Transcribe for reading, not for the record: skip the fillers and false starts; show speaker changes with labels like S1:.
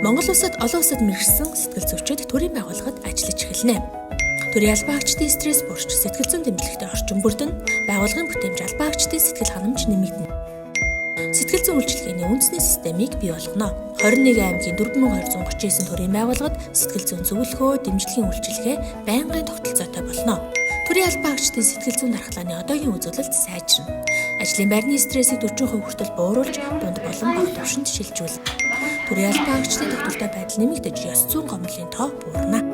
S1: Монгол улсад олон улсад мэргэжсэн сэтгэл зүйчид төрийн байгууллагад ажиллаж эхэлнэ. Төрийн албаагчдын стресс бүрч сэтгэл зүйн дэмжлэгтэй орчин бүрдэн байгууллагын бүтээмж албаагчдын сэтгэл ханамж нэмэгдэнэ. Сэтгэл зүйн үйлчилгээний үндэсний системийг бий болгоно. 21 аймгийн 4239 төрийн байгууллагад сэтгэл зүйн зөвлөгөө, дэмжлэгийн үйлчилгээ байнгын тогтолцоотой болно. Төрийн албаагчдын сэтгэл зүйн дархлааны одоогийн үзүүлэлт сайжирна. Ажлын байрны стрессийг 40% хүртэл бууруулж, дунд болон бага түвшинд шилжүүлнэ. Төрийн албаагчдын тогтвортой байдал нэмэгдэж, ёс зүйн гомдлын тоо буурна.